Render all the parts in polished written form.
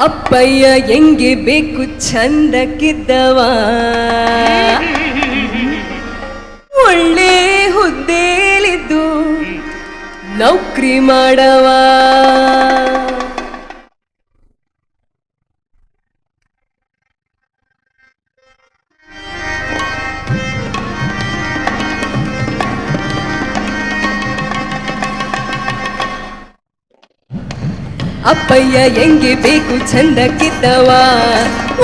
ಅಪ್ಪಯ್ಯ ಹೆಂಗೆ ಬೇಕು ಚಂದಕ್ಕಿದ್ದವ ಒಳ್ಳೆ ಹುದ್ದೆಲಿದ್ದು ನೌಕರಿ ಮಾಡವ ಅಪ್ಪಯ್ಯ ಹೆಂಗೆ ಬೇಕು ಚಂದಕ್ಕಿದ್ದವ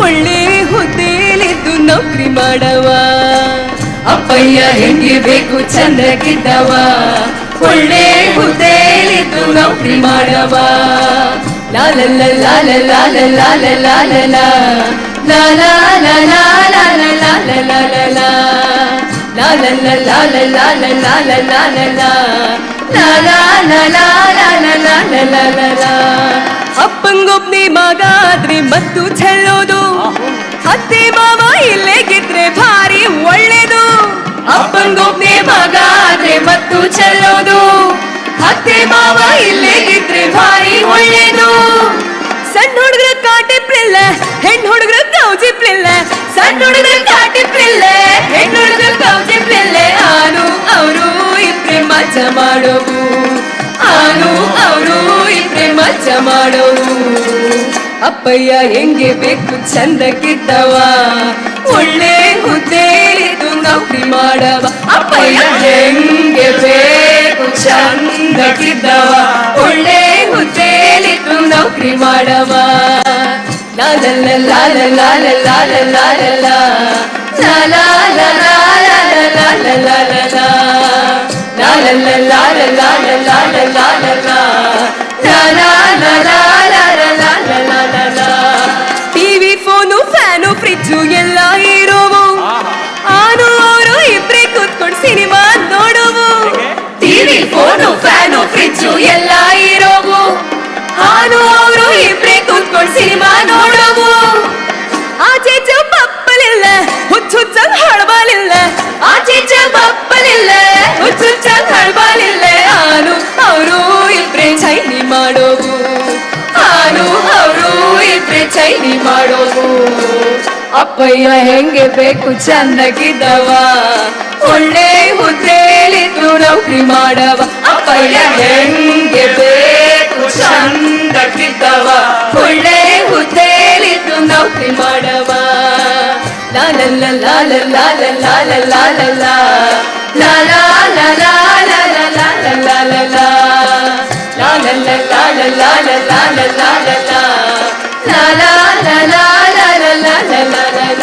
ಒಳ್ಳೆ ಹುದ್ದೆಲಿದ್ದು ನೌಕರಿ ಮಾಡವ ಅಪ್ಪಯ್ಯ ಹೆಂಗೆ ಬೇಕು ಚಂದಕ್ಕಿದ್ದವ ಒಳ್ಳೆ ಹುದ್ದೆಲಿದ್ದು ನೌಕರಿ ಮಾಡವ ಲಾಲ ಲಾಲ ಲಾಲ ಲಾಲ ಲಾಲ ಲಾಲ ಲಾಲ ಲಾಲ ಲಾಲ ಲಾಲ ಲಾಲ ಲಾಲ ಲಾಲ ಲಾಲ ಲಾಲ ಅಪ್ಪಂಗೊಬ್ನೇ ಮಗ ಆದ್ರೆ ಮತ್ತು ಚೆಲ್ಲೋದು ಅತ್ತೆ ಮಾವ ಇಲ್ಲೇಗಿದ್ರೆ ಭಾರಿ ಒಳ್ಳೇದು ಅಪ್ಪಂಗೊಬ್ನೇ ಮಗ ಆದ್ರೆ ಮತ್ತು ಚೆಲ್ಲೋದು ಅತ್ತೆ ಮಾವ ಇಲ್ಲೇಗಿದ್ರೆ ಭಾರಿ ಒಳ್ಳೇದು ಸಣ್ಣ ಹುಡುಗರ ಕಾಟಿಪ್ಲಿಲ್ಲ ಹೆಣ್ಣು ಹುಡುಗರ ಕೌಜಿಪ್ಲಿಲ್ಲ ಸಣ್ಣ ಹುಡುಗರ ಕಾಟಿಪ್ಲಿಲ್ಲ ಹೆಣ್ಣು ಹುಡುಗರ ಕೌಜಿಪ್ಲಿಲ್ಲ ಆನು ಅವರು ಇದ್ರೆ ಮಜಾ ಮಾಡೋದು ಆನು ಅವರು ಇದ್ರೆ ಮಜಾ ಮಾಡೋದು ಅಪ್ಪಯ್ಯ ಹೆಂಗೆ ಬೇಕು ಚಂದಕ್ಕಿದ್ದವ ಒಳ್ಳೆ ಹುದ್ದೆಲಿದ್ದು ನೌಕರಿ ಮಾಡವ ಅಪ್ಪಯ್ಯ ಹೆಂಗೆ ಬೇಕು ಚಂದಕ್ಕಿದ್ದವ ಒಳ್ಳೆ ಹುದ್ದೆಲಿದ್ದು ನೌಕರಿ ಮಾಡವ ಲಾಲ ಲಾಲ ಲಾಲ ಲಾಲ ಲಾಲ ಲಾಲ ಲಾಲ ಲಾಲ ಲಾಲ ಟಿವಿ ಫೋನು ಫ್ಯಾನು ಫ್ರಿಜ್ಜು ಎಲ್ಲ ಇರೋವು ಆನು ಅವರು ಇಬ್ರೇ ಕೂತ್ಕೊಂಡು ಸಿನಿಮಾ ನೋಡುವು ಟಿವಿ ಫೋನು ಫ್ಯಾನು ಫ್ರಿಜ್ಜು ಎಲ್ಲ ಇರೋವು ಆನು ಅವರು ಇಬ್ರೇ ಕೂತ್ಕೊಂಡು ಸಿನಿಮಾ ನೋಡುವು ಆಚೆ ಬಪ್ಪಲಿಲ್ಲ ಹುಚ್ಚುಚ್ಚಂಗ್ ಹಳಬಲಿಲ್ಲ ಆಚೆ ಬಪ್ಪಲಿಲ್ಲ ಹುಚ್ಚುಚ್ಚಂಗ್ ಹಳಬಲಿಲ್ಲ ಆನು ಅವರು ಇಬ್ರೇ ಚೈನಿ ಮಾಡೋದು ಆನು ಅವರು ಇಬ್ರೇ ಚೈನಿ ಮಾಡೋದು ಅಪ್ಪಯ್ಯ ಹೆಂಗೆ ಬೇಕು ಚಂದಕ್ಕಿದ್ದವ ಒಳ್ಳೆ ಹುದ್ದೆಲಿದ್ದು ನೌಕರಿ ಮಾಡವ ಅಪ್ಪಯ್ಯ ಹೆಂಗೆ ಬೇಕು ಚಂದಕ್ಕಿದ್ದವ ಒಳ್ಳೆ ಹುದ್ದೆಲಿದ್ದು ನೌಕರಿ ಮಾಡವ ಲಾಲ ಲಾಲ ಲಾಲ ಲಾಲ ಲಾಲ ಲಾಲ ಲಾಲ ಲಾಲ ಲಾಲ ಲಾಲ ಲಾಲ ಲಾಲ ಲಾಲ ಲಾಲ ಲಾಲ ಲಾಲ ಲಾಲ ಲಾಲ ಲಾಲ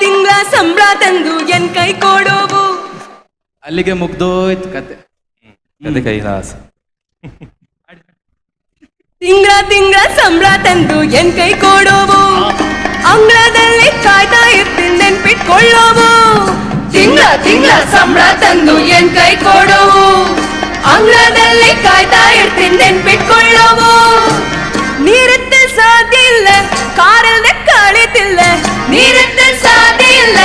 ತಿಂಗಳ ಸಂಬಳ ತಂದು ಎನ್ ಕೈ ಕೊಡೋವು ಅಲ್ಲಿಗೆ ಮುಗ್ದೋಯ್ತು ಕತೆ ಕತೆ ಕೈಲಾಸ ತಿಂಗಳ ಸಂಬಳ ತಂದು ಎನ್ ಕೈ ಕೊಡೋವು ಅಂಗಳದಲ್ಲಿ ಕಾಯ್ತಾ ಇರ್ತೀನಿ ನೆನ್ಪಿಟ್ಕೊಳ್ಳೋವು ತಿಂಗಳ ಸಂಬಳ ತಂದು ಎನ್ ಕೈ ಕೊಡೋವು ಅಂಗಳದಲ್ಲಿ ಕಾಯ್ತಾ ಇರ್ತೀನಿ ನೆನ್ಪಿಟ್ಕೊಳ್ಳೋವು ನೀರತ್ತೆ ಸಾಧ್ಯ ಇಲ್ಲ ಕಾರಲ್ಲೇ ಕಳೀತಿಲ್ಲ ನೀರತ್ತೆ ಸಾಧ್ಯ ಇಲ್ಲ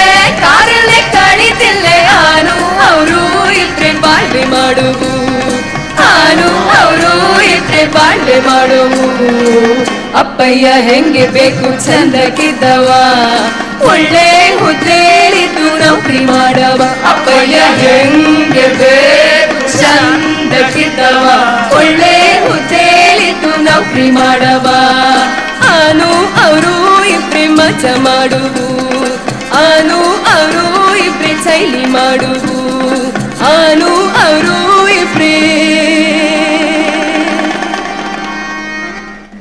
ಕಾರಲ್ಲೇ ಕಳೀತಿಲ್ಲ ಆನು ಅವರು ಇದ್ರೆ ಬಾಳ್ವೆ ಮಾಡುವು ಆನು ಅವರು ಇದ್ರೆ ಬಾಳ್ವೆ ಮಾಡುವು ಅಪ್ಪಯ್ಯ ಹೆಂಗೆ ಬೇಕು ಚಂದಕ್ಕಿದ್ದವ ಒಳ್ಳೆ ಹುದ್ದೆಲಿದ್ದು ನೌಕರಿ ಮಾಡವ ಅಪ್ಪಯ್ಯ ಹೆಂಗೆ ಬೇಕು ಚಂದಕ್ಕಿದ್ದವ ಒಳ್ಳೆ ಹುದ್ದೆಲಿದ್ದು ನೌಕರಿ ಮಾಡವ ಆನು ಅವರು ಇಬ್ರೇ ಮಜಾ ಮಾಡುವು ಆನು ಅವರು ಇಬ್ರೇ ಚೈಲಿ ಮಾಡುವು ಆನು ಅವರು ಇಬ್ರೇ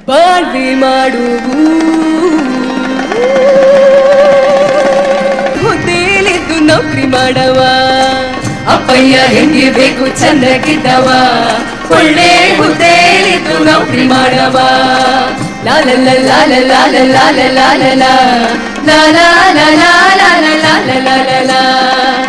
ಬಾಳ್ವೆ ಮಾಡುವು ಹುದ್ದೆಲಿದ್ದು ನೌಕರಿ ಮಾಡವ ಅಪ್ಪಯ್ಯ ಹೆಂಗೆ ಬೇಕು ಚಂದಕ್ಕಿದ್ದವ ಒಳ್ಳೆ ಹುದ್ದೆಲಿದ್ದು ನೌಕರಿ ಮಾಡವ ಲಾಲ ಲಾಲ ಲಾಲ ಲಾಲ ಲಾಲ ಲಾಲ ಲಾಲ ಲಾಲ ಲಾಲ ಲಾಲ ಲಾಲ